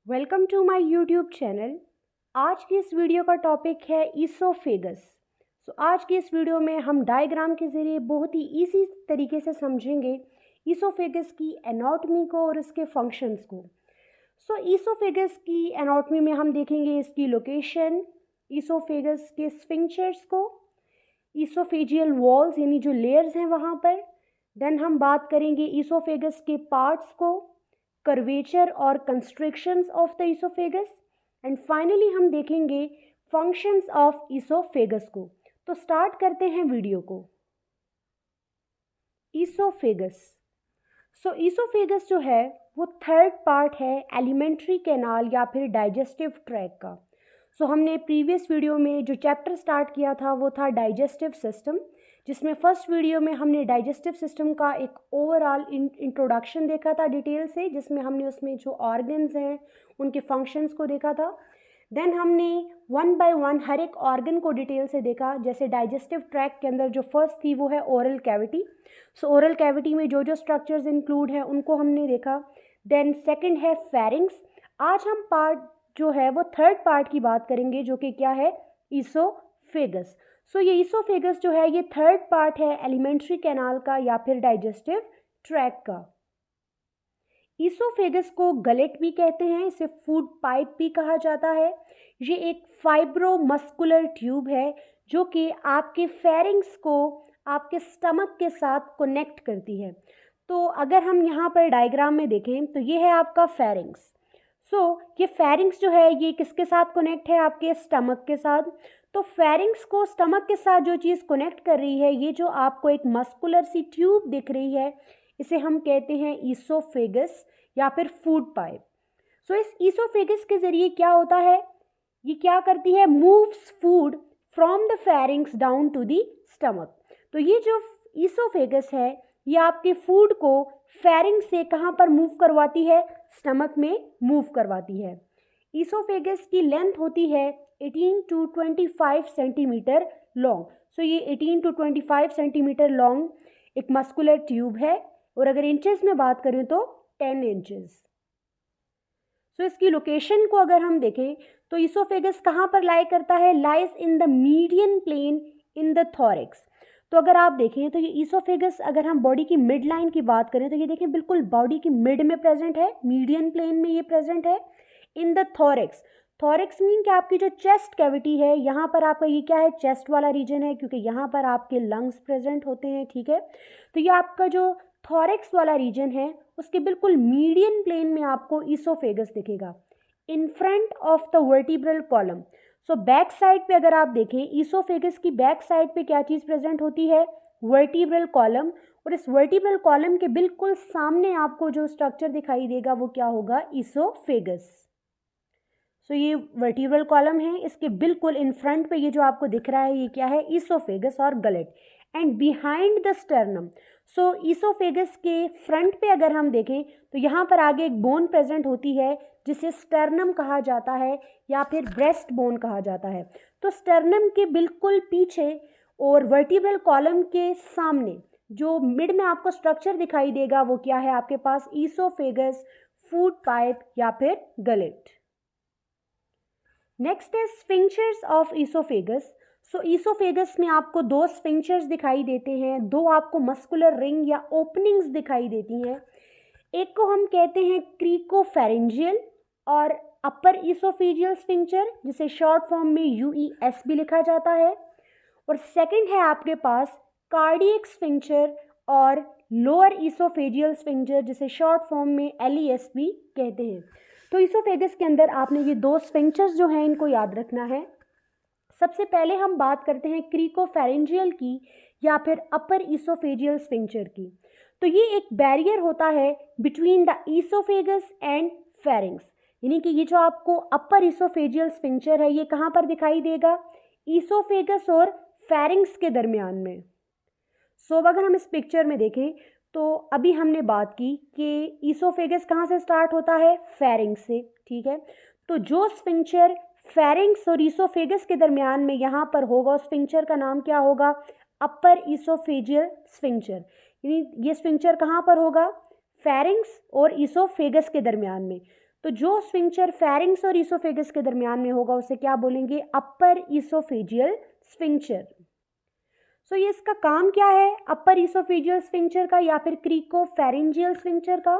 Welcome to my YouTube channel. आज की इस वीडियो का टॉपिक है ईसोफेगस। आज की इस वीडियो में हम डायग्राम के ज़रिए बहुत ही इजी तरीके से समझेंगे ईसोफेगस की एनाटॉमी को और इसके फंक्शंस को। ईसोफेगस की एनाटॉमी में हम देखेंगे इसकी लोकेशन, ईसोफेगस के स्फिंक्चर्स को, ईसोफेजियल वॉल्स यानी जो लेयर्स हैं वहाँ पर। देन हम बात करेंगे ईसोफेगस के पार्ट्स को, कर्वेचर और constrictions of the oesophagus, and finally हम देखेंगे फंक्शंस ऑफ ईसोफेगस को। तो स्टार्ट करते हैं वीडियो को। ईसोफेगस। ईसोफेगस जो है वो थर्ड पार्ट है एलिमेंट्री कैनाल या फिर डाइजेस्टिव ट्रैक का। हमने प्रीवियस वीडियो में जो चैप्टर स्टार्ट किया था वो था डाइजेस्टिव सिस्टम, जिसमें फर्स्ट वीडियो में हमने डाइजेस्टिव सिस्टम का एक ओवरऑल इंट्रोडक्शन देखा था डिटेल से, जिसमें हमने उसमें जो ऑर्गन्स हैं उनके फंक्शंस को देखा था। देन हमने वन बाय वन हर एक ऑर्गन को डिटेल से देखा। जैसे डाइजेस्टिव ट्रैक के अंदर जो फर्स्ट थी वो है ओरल कैविटी। ओरल कैविटी में जो जो स्ट्रक्चर्स इंक्लूड हैं उनको हमने देखा। देन सेकंड है फेरिंग्स। आज हम पार्ट जो है वो थर्ड पार्ट की बात करेंगे जो कि क्या है, ईसोफेगस। ये ईसोफेगस जो है ये थर्ड पार्ट है एलिमेंट्री कैनाल का या फिर डाइजेस्टिव ट्रैक का। ईसोफेगस को गलेट भी कहते हैं, इसे फूड पाइप भी कहा जाता है। ये एक फाइब्रोमस्कुलर ट्यूब है जो कि आपके फेरिंग्स को आपके स्टमक के साथ कनेक्ट करती है। तो अगर हम यहाँ पर डायग्राम में देखें तो ये है आपका फेरिंग्स। ये फेरिंग्स जो है ये किसके साथ कनेक्ट है, आपके स्टमक के साथ। तो फेरिंग्स को स्टमक के साथ जो चीज़ कनेक्ट कर रही है, ये जो आपको एक मस्कुलर सी ट्यूब दिख रही है, इसे हम कहते हैं ईसोफेगस या फिर फूड पाइप। इस ईसोफेगस के ज़रिए क्या होता है, ये क्या करती है, moves food from the pharynx down to the stomach. तो ये जो ईसोफेगस है ये आपके फूड को फेरिंग से कहाँ पर मूव करवाती है, स्टमक में मूव करवाती है। ईसोफेगस की लेंथ होती है 18 to 25 सेंटीमीटर लॉन्ग। ये 18 to 25 सेंटीमीटर लॉन्ग एक मस्कुलर ट्यूब है, और अगर इंचेस में बात करें तो 10 इंचेस। इसकी लोकेशन को अगर हम देखें तो ईसोफेगस कहाँ पर लाई करता है, lies in the median plane in the thorax. तो अगर आप देखें तो ये ईसोफेगस, अगर हम बॉडी की मिड लाइन की बात करें तो ये देखें बिल्कुल बॉडी की मिड में प्रेजेंट है, मीडियन प्लेन में ये प्रेजेंट है। इन द थॉरिक्स, थॉरिक्स मीन कि आपकी जो चेस्ट कैविटी है यहाँ पर आपका ये क्या है, चेस्ट वाला रीजन है, क्योंकि यहाँ पर आपके लंग्स प्रेजेंट होते हैं, ठीक है। तो ये आपका जो थॉरिक्स वाला रीजन है उसके बिल्कुल मीडियन प्लेन में आपको ईसोफेगस दिखेगा, in front of the vertebral column. Back side पे अगर आप देखें, ईसोफेगस की बैक साइड पे क्या चीज़ प्रेजेंट होती है, वर्टिब्रल कॉलम। और इस वर्टिब्रल कॉलम के बिल्कुल सामने आपको जो स्ट्रक्चर दिखाई देगा वो क्या होगा, ईसोफेगस। ये वर्टिब्रल कॉलम है, इसके बिल्कुल इन फ्रंट पे ये जो आपको दिख रहा है ये क्या है, ईसोफेगस और gullet. And behind the sternum, oesophagus के फ्रंट पे अगर हम देखें तो यहाँ पर आगे एक बोन प्रेजेंट होती है जिसे स्टर्नम कहा जाता है या फिर ब्रेस्ट बोन कहा जाता है। तो स्टर्नम के बिल्कुल पीछे और वर्टिब्रल कॉलम के सामने जो मिड में आपको स्ट्रक्चर दिखाई देगा वो क्या है, आपके पास ईसोफेगस, फूड पाइप या फिर गलेट। नेक्स्ट है स्फिंक्चर्स ऑफ ईसोफेगस। ईसोफेगस में आपको दो स्फिंक्चर्स दिखाई देते हैं, दो आपको मस्कुलर रिंग या ओपनिंग्स दिखाई देती हैं। एक को हम कहते हैं क्रीकोफेरेंजियल और अपर ईसोफेजियल स्फिंक्चर, जिसे शॉर्ट फॉर्म में यूईएस भी लिखा जाता है। और सेकंड है आपके पास कार्डियक स्फिंक्चर और लोअर ईसोफेजियल स्फिंक्चर, जिसे शॉर्ट फॉर्म में एलईएस भी कहते हैं। तो ईसोफेगस के अंदर आपने ये दो स्फिंक्चर्स जो हैं इनको याद रखना है। सबसे पहले हम बात करते हैं क्रीकोफेरेंजियल की या फिर अपर ईसोफेजियल स्फिंक्चर की। तो ये एक बैरियर होता है between the oesophagus and pharynx, यानी कि ये जो आपको अपर ईसोफेजियल स्फिंक्चर है ये कहाँ पर दिखाई देगा, ईसोफेगस और फेरिंग्स के दरमियान में। अगर हम इस पिक्चर में देखें तो अभी हमने बात की कि ईसोफेगस कहाँ से स्टार्ट होता है, फेरिंग्स से, ठीक है। तो जो स्फिंक्चर फेरिंग्स और ईसोफेगस के दरमियान में यहाँ पर होगा उस स्फिंक्चर का नाम क्या होगा, अपर ईसोफेजियल स्फिंक्चर। यानी ये स्फिंक्चर कहाँ पर होगा, फेरिंग्स और ईसोफेगस के दरमियान में। तो जो स्फिंक्चर फेरिंग्स और ईसोफेगस के दरमियान में होगा उसे क्या बोलेंगे? अपर ईसोफेजियल स्फिंक्चर। सो ये इसका काम क्या है अपर ईसोफेजियल स्फिंक्चर का या फिर क्रिकोफेरिंजियल स्फिंक्चर का?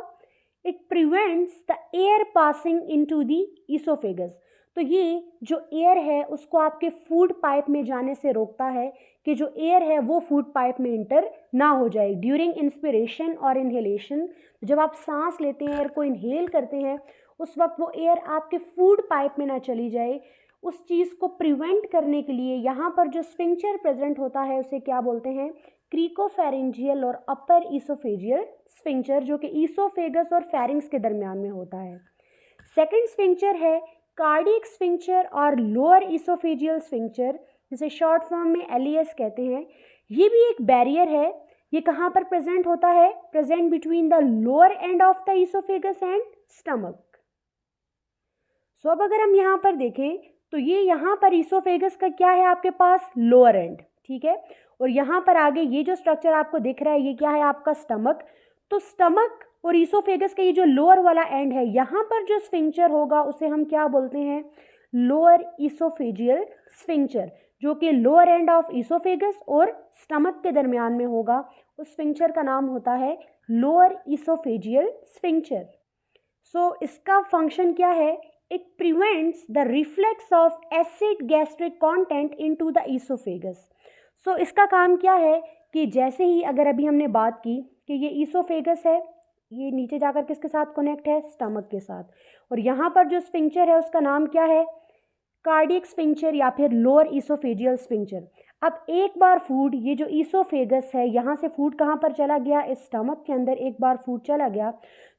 It prevents the air passing into the oesophagus. तो ये जो एयर है उसको आपके फूड पाइप में जाने से रोकता है कि जो एयर है वो फूड पाइप में इंटर ना हो जाए ड्यूरिंग इंस्पिरेशन और इनहेलेशन। जब आप सांस लेते हैं, एयर को इनहेल करते हैं, उस वक्त वो एयर आपके फूड पाइप में ना चली जाए, उस चीज़ को प्रिवेंट करने के लिए यहाँ पर जो स्फिंक्चर प्रेजेंट होता है उसे क्या बोलते हैं? क्रिकोफेरिंजियल और अपर ईसोफेजियल स्फिंक्चर, जो कि ईसोफेगस और फेरिंग्स के दरमियान में होता है। सेकंड स्फिंक्चर है कार्डियक स्फिंक्चर और लोअर ईसोफेजियल स्फिंक्चर, जिसे शॉर्ट फॉर्म में एलईएस कहते हैं। ये भी एक बैरियर है। ये कहाँ पर प्रेजेंट होता है? Present between the lower end of the oesophagus and stomach. So अब अगर हम यहाँ पर देखें तो ये यहाँ पर ईसोफेगस का क्या है आपके पास? लोअर एंड, ठीक है। और यहाँ पर आगे ये जो स्ट्रक्चर आपको दिख रहा है ये क्या है? आपका स्टमक। तो स्टमक और ईसोफेगस का ये जो लोअर वाला एंड है, यहाँ पर जो स्फिंक्चर होगा उसे हम क्या बोलते हैं? लोअर ईसोफेजियल स्फिंक्चर, जो कि लोअर एंड ऑफ ईसोफेगस और स्टमक के दरमियान में होगा। उस स्फिंक्चर का नाम होता है लोअर ईसोफेजियल स्फिंक्चर। सो इसका फंक्शन क्या है? It prevents the reflex of acid gastric content into the esophagus. So इसका काम क्या है कि जैसे ही अगर अभी हमने बात की कि ये ईसोफेगस है, ये नीचे जाकर किसके साथ कनेक्ट है? स्टमक के साथ। और यहाँ पर जो स्फिंक्चर है उसका नाम क्या है? कार्डियक स्फिंक्चर या फिर लोअर ईसोफेजियल स्फिंक्चर। अब एक बार फूड, ये जो ईसोफेगस है यहाँ से फूड कहाँ पर चला गया? इस स्टमक के अंदर एक बार फूड चला गया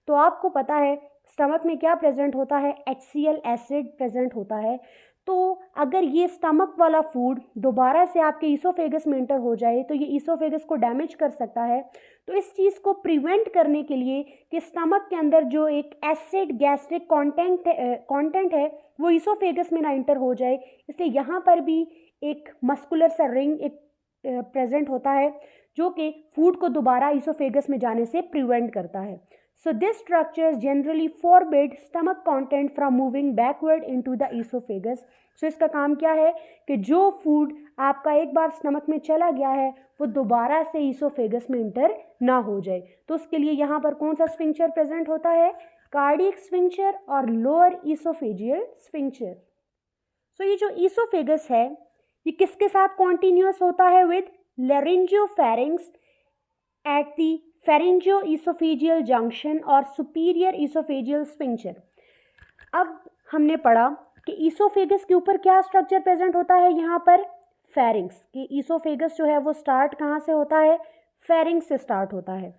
तो आपको पता है स्टमक में क्या प्रेजेंट होता है? HCl एसिड प्रेजेंट होता है। तो अगर ये स्टमक वाला फूड दोबारा से आपके ईसोफेगस में इंटर हो जाए तो ये ईसोफेगस को डैमेज कर सकता है। तो इस चीज़ को प्रिवेंट करने के लिए कि स्टमक के अंदर जो एक एसिड गैस्ट्रिक कंटेंट है वो ईसोफेगस में ना इंटर हो जाए, इसलिए यहाँ पर भी एक मस्कुलर सा रिंग एक प्रेजेंट होता है जो कि फूड को दोबारा ईसोफेगस में जाने से प्रिवेंट करता है। So this structures generally forbid stomach content from moving backward into the esophagus. So इसका काम क्या है कि जो फूड आपका एक बार स्टमक में चला गया है वो दोबारा से ईसोफेगस में इंटर ना हो जाए। तो उसके लिए यहाँ पर कौन सा स्फिंक्चर प्रेजेंट होता है? कार्डियक स्फिंक्चर और लोअर ईसोफेजियल स्फिंक्चर। सो ये जो ईसोफेगस है ये किसके साथ कॉन्टिन्यूअस होता है? विद लैरिंजियोफैरिंग्स एट दी फेरिंजियो-ईसोफेजियल जंक्शन और सुपीरियर ईसोफेजियल स्फिंक्चर। अब हमने पढ़ा कि ईसोफेगस के ऊपर क्या स्ट्रक्चर प्रेजेंट होता है? यहाँ पर फेरिंग्स। कि ईसोफेगस जो है वो स्टार्ट कहाँ से होता है? फेरिंग्स से स्टार्ट होता है।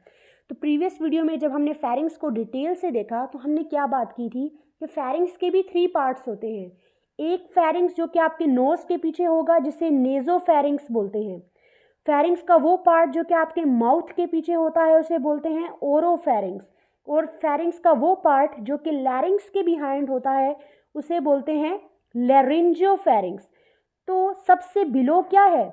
तो प्रीवियस वीडियो में जब हमने फेरिंग्स को डिटेल से देखा तो हमने क्या बात की थी कि फेरिंग्स के भी 3 पार्ट्स होते हैं। एक फेरिंग्स जो कि आपके नोज के पीछे होगा जिसे नेजोफेरिंग्स बोलते हैं। फेरिंग्स का वो पार्ट जो कि आपके माउथ के पीछे होता है उसे बोलते हैं ओरोफेरिंग्स। और फेरिंग्स का वो पार्ट जो कि लैरिंग्स के बिहाइंड होता है उसे बोलते हैं लैरिंजियोफेरिंग्स। तो सबसे बिलो क्या है?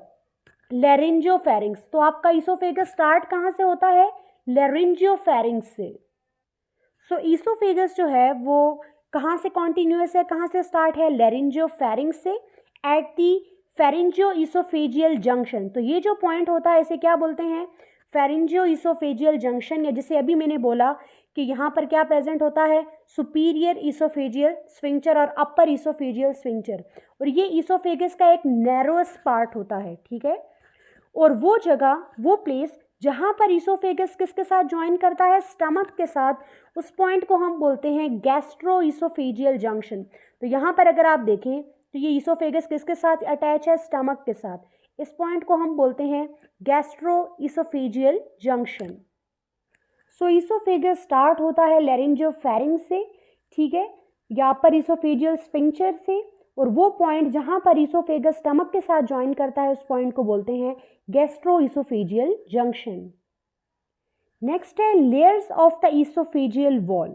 लैरिंजियोफेरिंग्स। तो आपका ईसोफेगस स्टार्ट कहाँ से होता है? लैरिंजियोफेरिंग्स से। सो ईसोफेगस जो है वो कहाँ से कॉन्टिन्यूअस है, कहाँ से स्टार्ट है? लैरिंजियोफेरिंग्स से एट दी फेरिंजियो-ईसोफेजियल जंक्शन। तो ये जो पॉइंट होता है इसे क्या बोलते हैं? फेरिंजियो-ईसोफेजियल जंक्शन, या जिसे अभी मैंने बोला कि यहाँ पर क्या प्रेजेंट होता है? सुपीरियर ईसोफेजियल स्फिंक्चर और अपर ईसोफेजियल स्फिंक्चर। और ये ईसोफेगस का एक नैरोएस्ट पार्ट होता है, ठीक है। और वो जगह, वो प्लेस जहाँ पर ईसोफेगस किसके साथ ज्वाइन करता है? स्टमक के साथ, उस पॉइंट को हम बोलते हैं गैस्ट्रो-ईसोफेजियल जंक्शन। तो यहाँ पर अगर आप देखें तो ये ईसोफेगस किसके साथ अटैच है? स्टमक के साथ। इस पॉइंट को हम बोलते हैं गैस्ट्रो-ईसोफेजियल जंक्शन। सो ईसोफेगस स्टार्ट होता है लैरिंजियोफेरिंग्स से, ठीक है, या अपर ईसोफेजियल स्फिंक्चर से। और वो पॉइंट जहाँ पर ईसोफेगस स्टमक के साथ ज्वाइन करता है उस पॉइंट को बोलते हैं गैस्ट्रो-ईसोफेजियल जंक्शन। नेक्स्ट है layers of the oesophageal wall.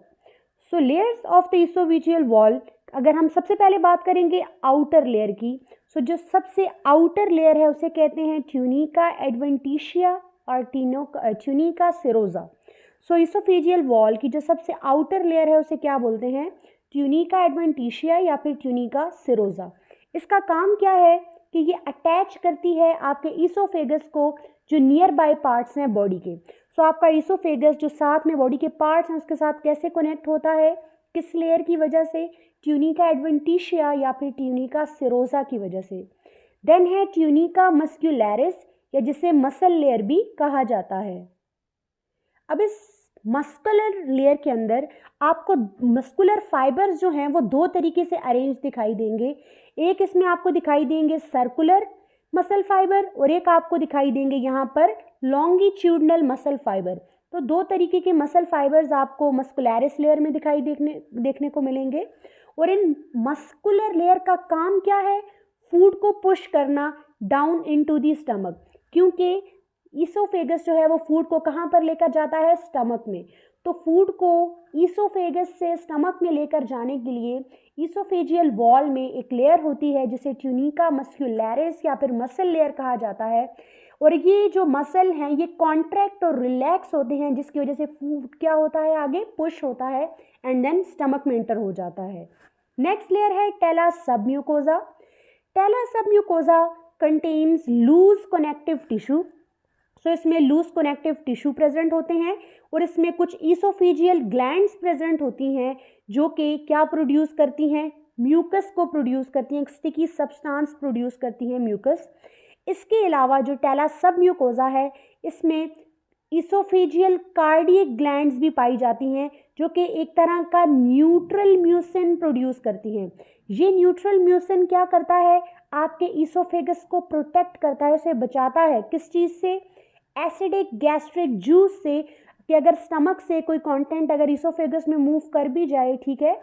So layers of the oesophageal wall, अगर हम सबसे पहले बात करेंगे आउटर लेयर की, सो जो सबसे आउटर लेयर है उसे कहते हैं ट्यूनिका एडवेंटिशिया और ट्यूनिका सेरोजा। सो ईसोफेजियल वॉल की जो सबसे आउटर लेयर है उसे क्या बोलते हैं? ट्यूनिका एडवेंटिशिया या फिर ट्यूनिका सिरोजा। इसका काम क्या है कि ये अटैच करती है आपके ईसोफेगस को जो नियर बाय पार्ट्स हैं बॉडी के। सो आपका ईसोफेगस जो साथ में बॉडी के पार्ट्स हैं उसके साथ कैसे कनेक्ट होता है, किस लेयर की वजह से, ट्यूनिका एडवेंटिशिया या फिर ट्यूनिका सिरोजा की वजह से। देन है ट्यूनिका मस्क्यूलरिस या जिसे मसल लेयर भी कहा जाता है। अब इस मस्कुलर लेयर के अंदर आपको मस्कुलर फाइबर्स जो हैं वो दो तरीके से अरेंज दिखाई देंगे। एक इसमें आपको दिखाई देंगे सर्कुलर मसल फाइबर और एक आपको दिखाई देंगे यहाँ पर लॉन्गिट्यूडनल मसल फाइबर। तो दो तरीके के मसल फाइबर्स आपको मस्कुलरिस लेयर में दिखाई देखने को मिलेंगे। और इन मस्कुलर लेयर का काम क्या है, फूड को पुश करना डाउन इनटू द स्टमक, क्योंकि ईसोफेगस जो है वो फूड को कहाँ पर लेकर जाता है, स्टमक में। तो फूड को ईसोफेगस से स्टमक में लेकर जाने के लिए ईसोफेजियल वॉल में एक लेयर होती है जिसे ट्यूनिका मस्क्यूलरिस या फिर मसल लेयर कहा जाता है। और ये जो मसल हैं ये कॉन्ट्रैक्ट और रिलैक्स होते हैं जिसकी वजह से फूड क्या होता है, आगे पुश होता है एंड देन स्टमक में एंटर हो जाता है। नेक्स्ट लेयर है टेला सबम्यूकोजा। टेला सबम्यूकोजा कंटेन्स लूज कनेक्टिव टिश्यू। सो इसमें लूज कनेक्टिव टिश्यू प्रेजेंट होते हैं और इसमें कुछ ईसोफेजियल ग्लैंड्स प्रेजेंट होती हैं जो कि क्या प्रोड्यूस करती हैं, म्यूकस को प्रोड्यूस करती हैं, एक स्टिकी सब्सटेंस प्रोड्यूस करती हैं म्यूकस। इसके अलावा जो टेला सबम्यूकोजा है इसमें ईसोफेजियल कार्डियक ग्लैंड्स भी पाई जाती हैं जो कि एक तरह का न्यूट्रल म्यूसिन प्रोड्यूस करती हैं। ये न्यूट्रल म्यूसिन क्या करता है, आपके ईसोफेगस को प्रोटेक्ट करता है, उसे बचाता है किस चीज़ से, एसिडिक गैस्ट्रिक जूस से, कि अगर स्टमक से कोई कंटेंट अगर ईसोफेगस में मूव कर भी जाए, ठीक है,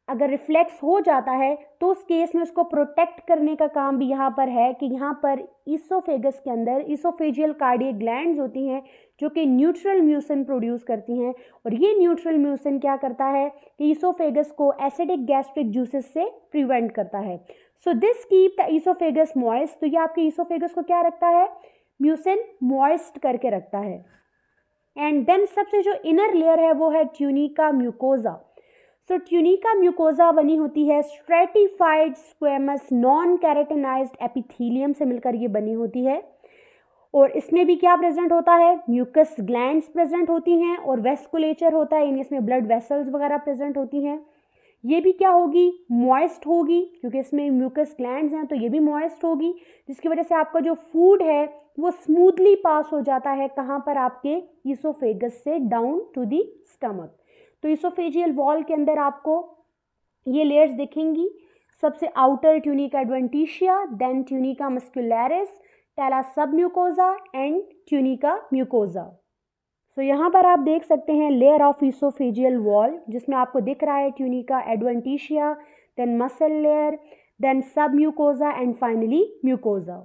अगर रिफ्लेक्स हो जाता है तो उस केस में उसको प्रोटेक्ट करने का काम भी यहाँ पर है कि यहाँ पर ईसोफेगस के अंदर ईसोफेजियल कार्डियक ग्लैंड्स होती हैं जो कि न्यूट्रल म्यूसिन प्रोड्यूस करती हैं। और ये न्यूट्रल म्यूसिन क्या करता है कि ईसोफेगस को एसिडिक गैस्ट्रिक जूसेस से प्रिवेंट करता है। So this keep the oesophagus moist. तो ये आपके ईसोफेगस को क्या रखता है, म्यूसिन मॉइस्ट करके रखता है। एंड देन सबसे जो इनर लेयर है वो है ट्यूनिका म्यूकोजा। सो ट्यूनिका म्यूकोजा बनी होती है stratified squamous non keratinised epithelium से मिलकर ये बनी होती है। और इसमें भी क्या प्रेजेंट होता है, म्यूकस ग्लैंड्स प्रेजेंट होती हैं और वेस्कुलेचर होता है, इसमें ब्लड वेसल्स वगैरह प्रेजेंट होती हैं। ये भी क्या होगी, मॉइस्ट होगी, क्योंकि इसमें म्यूकस ग्लैंड्स हैं तो ये भी मॉइस्ट होगी, जिसकी वजह से आपका जो फूड है वो स्मूथली पास हो जाता है कहाँ पर, आपके ईसोफेगस से डाउन टू दी स्टमक। तो ईसोफेजियल वॉल के अंदर आपको ये लेयर्स दिखेंगी, सबसे outer tunica adventitia, then tunica muscularis, tela submucosa and tunica mucosa. तो यहाँ पर आप देख सकते हैं लेयर ऑफ ईसोफेजियल वॉल जिसमें आपको दिख रहा है tunica adventitia, then muscle layer, then submucosa and finally mucosa.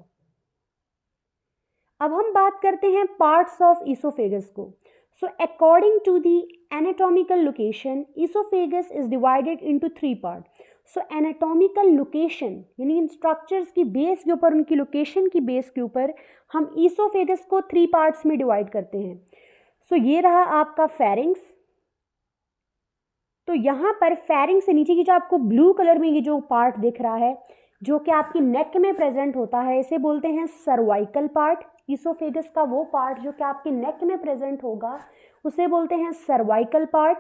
अब हम बात करते हैं पार्ट्स ऑफ ईसोफेगस को। So according to the anatomical location oesophagus is divided into 3 part. So anatomical location यानी इन स्ट्रक्चर्स की बेस के ऊपर, उनकी लोकेशन की बेस के ऊपर हम ईसोफेगस को 3 पार्ट्स में डिवाइड करते हैं। सो ये रहा आपका फेरिंग्स। तो यहाँ पर फेरिंग्स से नीचे की जो आपको ब्लू कलर में ये जो पार्ट दिख रहा है जो कि आपकी नेक में प्रेजेंट होता है, इसे बोलते हैं सर्वाइकल पार्ट। ईसोफेगस का वो पार्ट जो कि आपके नेक में प्रेजेंट होगा उसे बोलते हैं सर्वाइकल पार्ट।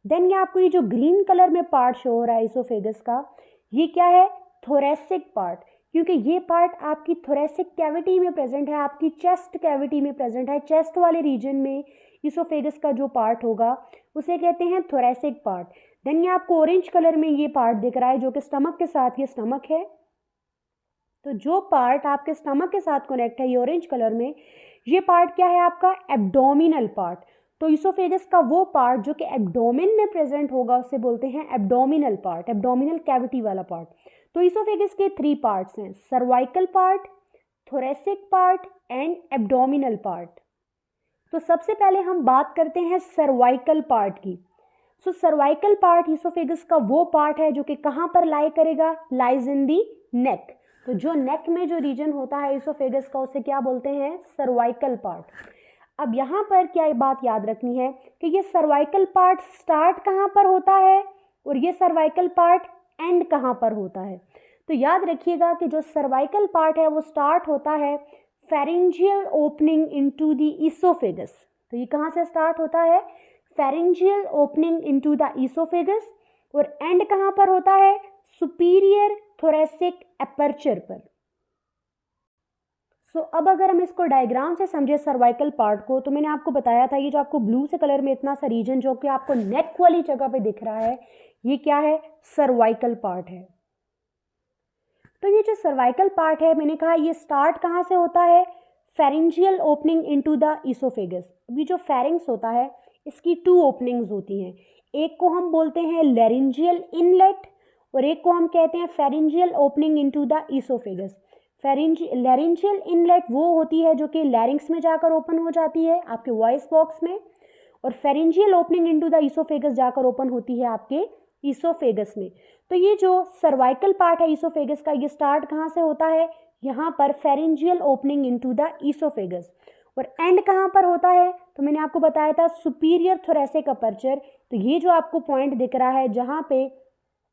देन ये आपको ये जो ग्रीन कलर में पार्ट शो हो रहा है ईसोफेगस का, ये क्या है, थोरेसिक पार्ट, क्योंकि ये पार्ट आपकी थोरेसिक कैविटी में प्रेजेंट है, आपकी चेस्ट कैविटी में प्रेजेंट है। चेस्ट वाले रीजन में ईसोफेगस का जो पार्ट होगा उसे कहते हैं थोरेसिक पार्ट। देन ये आपको ऑरेंज कलर में ये पार्ट दिख रहा है जो कि स्टमक के साथ, ये स्टमक है। तो जो पार्ट आपके स्टमक के साथ कनेक्ट है ये ऑरेंज कलर में, ये पार्ट क्या है आपका, एब्डोमिनल पार्ट। तो ईसोफेगस का वो पार्ट जो कि एब्डोमेन में प्रेजेंट होगा उसे बोलते हैं एब्डोमिनल पार्ट, एब्डोमिनल कैविटी वाला पार्ट। तो ईसोफेगस के 3 पार्ट्स हैं, cervical part, thoracic part and abdominal part. तो सबसे पहले हम बात करते हैं सर्वाइकल पार्ट की। सो सर्वाइकल पार्ट ईसोफेगस का वो पार्ट है जो कि कहाँ पर लाई करेगा, लाइज इन दी नेक। तो जो नेक में जो रीजन होता है ईसोफेगस का उसे क्या बोलते हैं, सर्वाइकल पार्ट। अब यहाँ पर क्या बात याद रखनी है कि ये सर्वाइकल पार्ट स्टार्ट कहाँ पर होता है, और ये सर्वाइकल पार्ट एंड कहाँ पर होता है? तो याद रखिएगा कि जो सर्वाइकल पार्ट है वो स्टार्ट होता है pharyngeal opening into the oesophagus. तो ये कहाँ से स्टार्ट होता है? Pharyngeal opening into the oesophagus. और एंड कहाँ पर होता है? सुपीरियर थोरेसिक एपर्चर पर। अब अगर हम इसको डायग्राम से समझे सर्वाइकल पार्ट को, तो मैंने आपको बताया था ये जो आपको ब्लू से कलर में इतना सा रीजन जो कि आपको नेक वाली जगह पे दिख रहा है, ये क्या है? सर्वाइकल पार्ट है। तो ये जो सर्वाइकल पार्ट है, मैंने कहा ये स्टार्ट कहाँ से होता है? Pharyngeal opening into the oesophagus. अभी जो फेरिंग्स होता है इसकी 2 ओपनिंग्स होती हैं, एक को हम बोलते हैं लैरिंजियल इनलेट और एक को हम कहते हैं pharyngeal opening into the oesophagus. Laryngeal inlet वो होती है जो कि लैरिंग्स में जाकर ओपन हो जाती है आपके वॉइस बॉक्स में, और pharyngeal opening into the oesophagus जाकर ओपन होती है आपके ईसोफेगस में। तो ये जो सर्वाइकल पार्ट है ईसोफेगस का, ये स्टार्ट कहाँ से होता है? यहाँ पर pharyngeal opening into the oesophagus. और एंड कहाँ पर होता है? तो मैंने आपको बताया था सुपीरियर थोरेसिक अपर्चर। तो ये जो आपको पॉइंट दिख रहा है जहाँ पे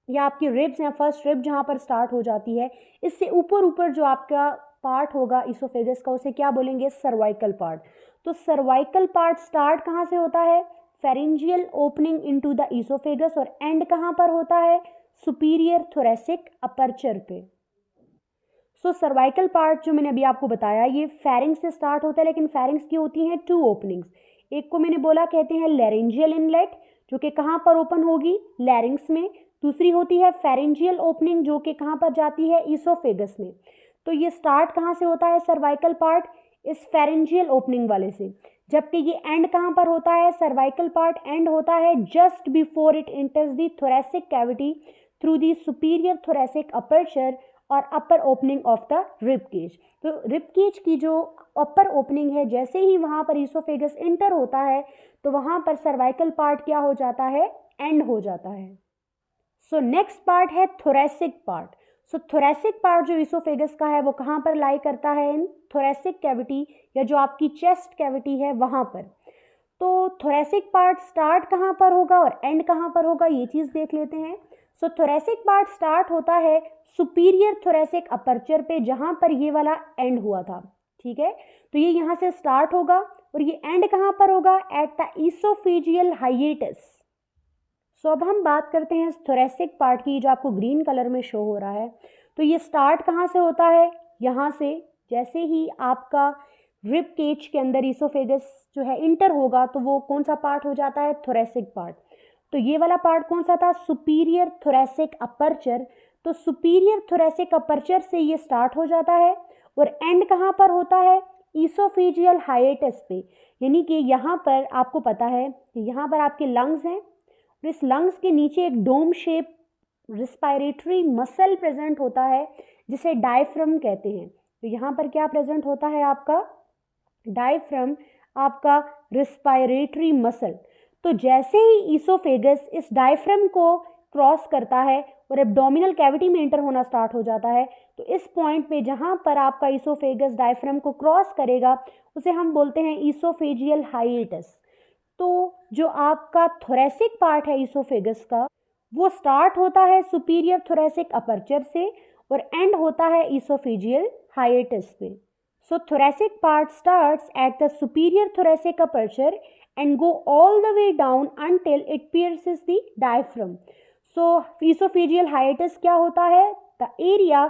या आपकी रिब्स या फर्स्ट रिब जहाँ पर स्टार्ट हो जाती है, इससे ऊपर ऊपर जो आपका पार्ट होगा ईसोफेगस का, उसे क्या बोलेंगे? Cervical part. तो सर्वाइकल पार्ट स्टार्ट कहाँ से होता है? Pharyngeal opening into the oesophagus. और एंड कहाँ पर होता है? सुपीरियर थोरेसिक अपर्चर पे। सर्वाइकल पार्ट जो मैंने अभी आपको बताया ये फेरिंग्स से स्टार्ट होता है, लेकिन फेरिंग्स की होती हैं 2 ओपनिंग्स। एक को मैंने बोला कहते हैं लैरिंजियल इनलेट, जो कि कहाँ पर ओपन होगी? लैरिंग्स में। दूसरी होती है फेरेंजियल ओपनिंग, जो कि कहाँ पर जाती है? ईसोफेगस में। तो ये स्टार्ट कहाँ से होता है सर्वाइकल पार्ट? इस फेरेंजियल ओपनिंग वाले से। जबकि ये एंड कहाँ पर होता है? सर्वाइकल पार्ट एंड होता है just before it enters the thoracic cavity through the superior thoracic aperture और upper opening of the rib cage. तो रिब केज की जो अपर ओपनिंग है, जैसे ही वहाँ पर ईसोफेगस इंटर होता है तो वहाँ पर सर्वाइकल पार्ट क्या हो जाता है? एंड हो जाता है। नेक्स्ट पार्ट है थोरेसिक पार्ट। थोरेसिक पार्ट जो ईसोफेगस का है वो कहाँ पर लाई करता है? इन थोरेसिक कैविटी या जो आपकी चेस्ट कैविटी है वहाँ पर। तो थोरेसिक पार्ट स्टार्ट कहाँ पर होगा और एंड कहाँ पर होगा, ये चीज़ देख लेते हैं। थोरेसिक पार्ट स्टार्ट होता है सुपीरियर थोरेसिक अपर्चर पे, जहाँ पर ये वाला एंड हुआ था। ठीक है, तो ये यहाँ से स्टार्ट होगा और ये एंड कहाँ पर होगा? At the oesophageal hiatus. अब हम बात करते हैं थोरेसिक पार्ट की, जो आपको ग्रीन कलर में शो हो रहा है। तो ये स्टार्ट कहाँ से होता है? यहाँ से। जैसे ही आपका रिब केज के अंदर ईसोफेगस जो है इंटर होगा तो वो कौन सा पार्ट हो जाता है? Thoracic part. तो ये वाला पार्ट कौन सा था? Superior thoracic aperture. तो सुपीरियर थोरेसिक अपर्चर से ये स्टार्ट हो जाता है और एंड कहाँ पर होता है? ईसोफेजियल हाइएटस पे। यानी कि यहाँ पर आपको पता है कि यहाँ पर आपके लंग्स हैं और इस लंग्स के नीचे एक dome shape respiratory muscle present होता है जिसे डायफ्राम कहते हैं। तो यहाँ पर क्या प्रेजेंट होता है? आपका डायफ्राम, आपका रिस्पायरेटरी मसल। तो जैसे ही ईसोफेगस इस डायफ्राम को क्रॉस करता है और एब्डोमिनल कैविटी में एंटर होना स्टार्ट हो जाता है, तो इस पॉइंट पे जहाँ पर आपका ईसोफेगस डायफ्राम को क्रॉस करेगा उसे हम बोलते हैं ईसोफेजियल हाइएटस। तो जो आपका थोरेसिक पार्ट है ईसोफेगस का, वो स्टार्ट होता है सुपीरियर थोरेसिक अपर्चर से और एंड होता है ईसोफेजियल हाइएटस पे। Thoracic part starts at the superior thoracic aperture and go all the way down until it pierces the diaphragm. Esophageal hiatus क्या होता है? The area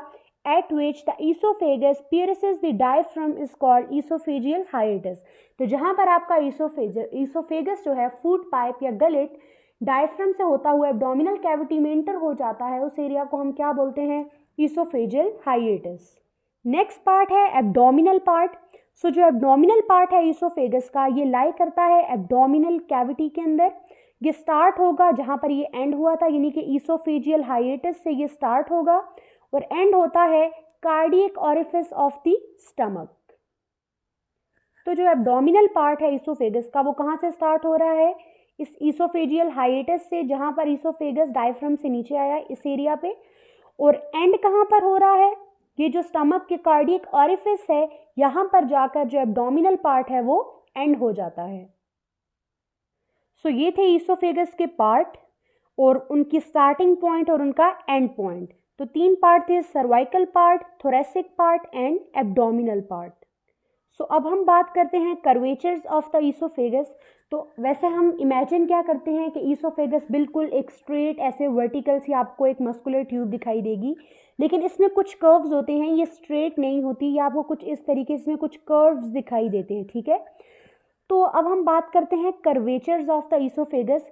at which the esophagus pierces the diaphragm is called esophageal hiatus. तो जहाँ पर आपका esophagus जो है food pipe या गलेट डायफ्राम से होता हुआ एब्डोमिनल कैविटी में एंटर हो जाता है, उस एरिया को हम क्या बोलते हैं? esophageal hiatus. नेक्स्ट पार्ट है एब्डोमिनल पार्ट। जो एब्डोमिनल पार्ट है ईसोफेगस का, ये लाई करता है एब्डोमिनल कैविटी के अंदर। ये स्टार्ट होगा जहाँ पर ये एंड हुआ था, यानी कि ईसोफेजियल हाइएटस से ये स्टार्ट होगा और एंड होता है cardiac orifice of the stomach. तो जो एब्डोमिनल पार्ट है ईसोफेगस का, वो कहाँ से स्टार्ट हो रहा है? इस ईसोफेजियल हाइएटस से, जहाँ पर ईसोफेगस डायफ्राम से नीचे आया इस एरिया पे, और एंड कहाँ पर हो रहा है? ये जो स्टमक के कार्डियक ओरिफिस है, यहाँ पर जाकर जो एब्डोमिनल पार्ट है वो एंड हो जाता है। ये थे ईसोफेगस के पार्ट। और उनकी स्टार्टिंग पॉइंट और उनका एंड पॉइंट। तो 3 पार्ट थे, cervical part, thoracic part and abdominal part. So अब हम बात करते हैं कर्वेचर्स ऑफ द ईसोफेगस। तो वैसे हम इमेजिन क्या करते हैं कि ईसोफेगस बिल्कुल एक स्ट्रेट ऐसे वर्टिकल सी आपको एक मस्कुलर ट्यूब दिखाई देगी, लेकिन इसमें कुछ कर्व्स होते हैं, ये स्ट्रेट नहीं होती, या आपको कुछ इस तरीके से कुछ कर्व्स दिखाई देते हैं, ठीक है। तो अब हम बात करते हैं कर्वेचर्स ऑफ द ईसोफेगस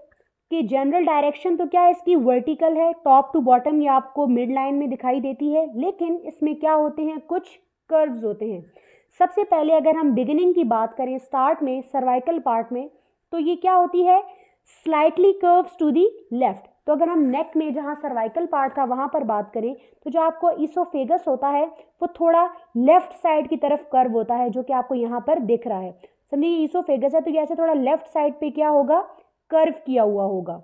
कि जनरल डायरेक्शन तो क्या है इसकी, वर्टिकल है, टॉप टू बॉटम ये आपको मिड लाइन में दिखाई देती है, लेकिन इसमें क्या होते हैं, कुछ कर्व्स होते हैं। सबसे पहले अगर हम बिगिनिंग की बात करें, स्टार्ट में सर्वाइकल पार्ट में, तो ये क्या होती है, slightly curves to the left. तो अगर हम नेक में जहाँ सर्वाइकल पार्ट था वहाँ पर बात करें, तो जो आपको ईसोफेगस होता है वो थोड़ा लेफ्ट साइड की तरफ कर्व होता है, जो कि आपको यहाँ पर दिख रहा है। समझिए ईसोफेगस है तो ये ऐसे थोड़ा लेफ्ट साइड पे क्या होगा, कर्व किया हुआ होगा।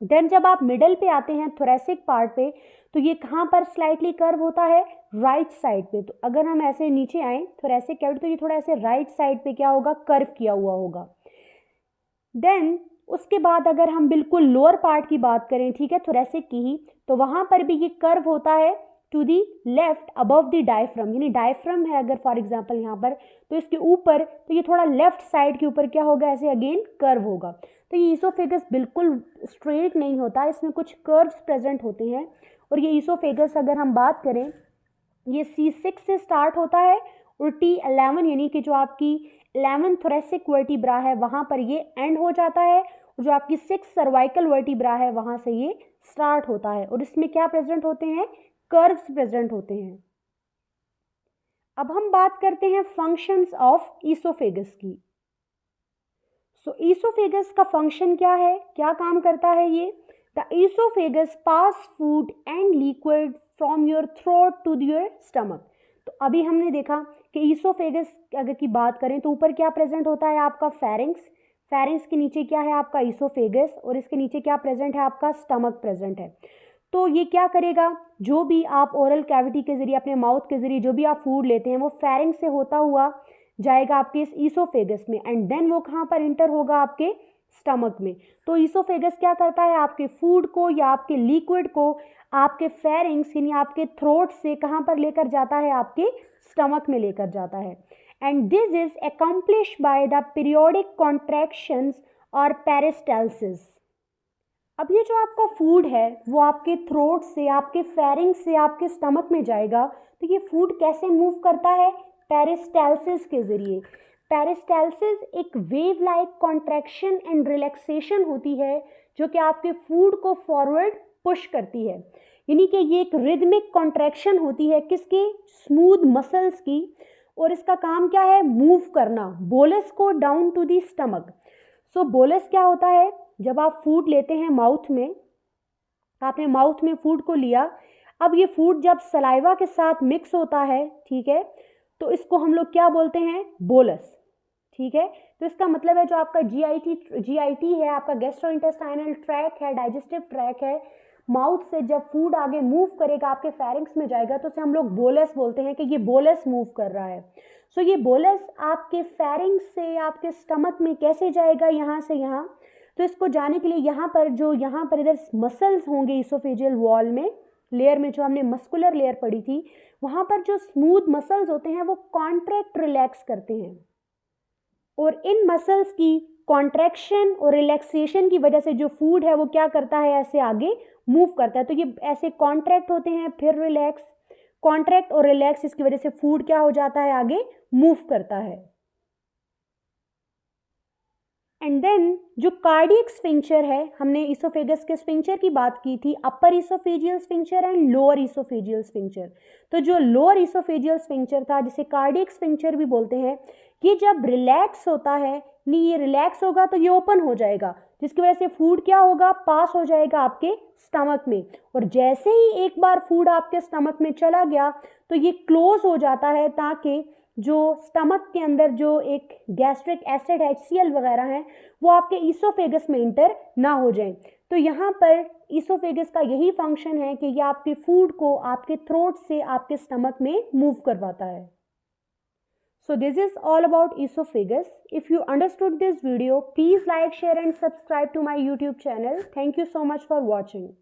देन जब आप मिडल पे आते हैं थोरेसिक पार्ट पे, तो ये कहाँ पर स्लाइटली कर्व होता है, राइट साइड पे। तो अगर हम ऐसे नीचे आए थोरेसिक कैविटी, तो ये थोड़ा ऐसे राइट साइड पे क्या होगा, कर्व किया हुआ होगा। देन उसके बाद अगर हम बिल्कुल लोअर पार्ट की बात करें, ठीक है, थोरेसिक की ही, तो वहाँ पर भी ये कर्व होता है to the left above the diaphragm, यानी डायफ्रम है अगर फॉर एग्जांपल यहाँ पर, तो इसके ऊपर, तो ये थोड़ा लेफ्ट साइड के ऊपर क्या होगा, ऐसे अगेन कर्व होगा। तो ये ईसोफेगस बिल्कुल स्ट्रेट नहीं होता, इसमें कुछ कर्व्स प्रेजेंट होते हैं। और ये ईसोफेगस अगर हम बात करें, ये C6 से स्टार्ट होता है और T11 यानी कि जो आपकी 11 थोरेसिक वर्टिब्रा है वहाँ पर ये एंड हो जाता है, और जो आपकी 6 सर्वाइकल वर्टिब्रा है वहाँ से ये स्टार्ट होता है। और इसमें क्या प्रेजेंट होते हैं, कर्व्स प्रेजेंट होते हैं। अब हम बात करते हैं फंक्शंस ऑफ ईसोफेगस की। सो ईसोफेगस का फंक्शन क्या है, क्या काम करता है ये, the oesophagus pass food and liquid from your throat to your stomach. तो अभी हमने देखा कि ईसोफेगस अगर की बात करें तो ऊपर क्या प्रेजेंट होता है आपका, फेरिंक्स, फेरिंक्स के नीचे क्या है आपका ईसोफेगस, और इसके नीचे क्या प्रेजेंट है आपका, स्टमक प्रेजेंट है। तो ये क्या करेगा, जो भी आप ओरल कैविटी के जरिए, अपने माउथ के जरिए जो भी आप फूड लेते हैं वो फेरिंक्स से होता हुआ जाएगा आपके इस ईसोफेगस में, एंड देन वो कहाँ पर इंटर होगा, आपके स्टमक में। तो ईसोफेगस क्या करता है, आपके फूड को या आपके लिक्विड को आपके फेरिंक्स यानी आपके थ्रोट से कहाँ पर लेकर जाता है, आपके स्टमक में लेकर जाता है। And this is accomplish by the periodic contractions और पेरिस्टाल्सिस। अब ये जो आपका फूड है वो आपके थ्रोट से, आपके फेरिंक्स से आपके स्टमक में जाएगा, तो ये फूड कैसे मूव करता है, पेरिस्टाल्सिस के जरिए। पेरिस्टाल्सिस एक wave like contraction and relaxation होती है जो कि आपके फूड को फॉरवर्ड पुश करती है, यानी कि ये एक रिदमिक कॉन्ट्रैक्शन होती है किसके, स्मूथ मसल्स की, और इसका काम क्या है, मूव करना बोलस को down to the stomach. So bolus क्या होता है, जब आप फूड लेते हैं माउथ में, आपने माउथ में फूड को लिया, अब ये फूड जब सलाइवा के साथ मिक्स होता है, ठीक है, तो इसको हम लोग क्या बोलते हैं, बोलस, ठीक है। तो इसका मतलब है जो आपका जीआईटी है, आपका गैस्ट्रोइंटेस्टाइनल ट्रैक है, डाइजेस्टिव ट्रैक है, माउथ से जब फूड आगे मूव करेगा आपके फेरिंक्स में जाएगा, तो उसे हम लोग बोलस बोलते हैं कि ये बोलस मूव कर रहा है। सो ये बोलस आपके फेरिंक्स से आपके स्टमक में कैसे जाएगा, यहाँ से यहाँ, तो इसको जाने के लिए यहाँ पर इधर मसल्स होंगे ईसोफेजियल वॉल में, लेयर में जो हमने मस्कुलर लेयर पढ़ी थी, वहाँ पर जो स्मूथ मसल्स होते हैं वो कॉन्ट्रैक्ट रिलैक्स करते हैं, और इन मसल्स की कॉन्ट्रैक्शन और रिलैक्सेशन की वजह से जो फूड है वो क्या करता है, ऐसे आगे मूव करता है। तो ये ऐसे कॉन्ट्रैक्ट होते हैं फिर रिलैक्स, कॉन्ट्रैक्ट और रिलैक्स, इसकी वजह से फूड क्या हो जाता है, आगे मूव करता है। एंड देन जो कार्डियक स्फिंक्चर है, हमने ईसोफेगस के स्फिंक्चर की बात की थी, अपर ईसोफेजियल स्फिंक्चर एंड लोअर ईसोफेजियल स्फिंक्चर। तो जो लोअर ईसोफेजियल स्फिंक्चर था, जिसे कार्डियक स्फिंक्चर भी बोलते हैं, ये जब रिलैक्स होता है, नहीं ये रिलैक्स होगा तो ये ओपन हो जाएगा, जिसकी वजह से फूड क्या होगा, पास हो जाएगा आपके स्टमक में, और जैसे ही एक बार फूड आपके स्टमक में चला गया तो ये क्लोज हो जाता है, ताकि जो स्टमक के अंदर जो एक गैस्ट्रिक एसिड HCl वगैरह है वो आपके ईसोफेगस में इंटर ना हो जाए। तो यहाँ पर ईसोफेगस का यही फंक्शन है कि ये आपके फूड को आपके थ्रोट से आपके स्टमक में मूव करवाता है। So this is all about esophagus. If you understood this video, please like, share and subscribe to my YouTube channel. Thank you so much for watching.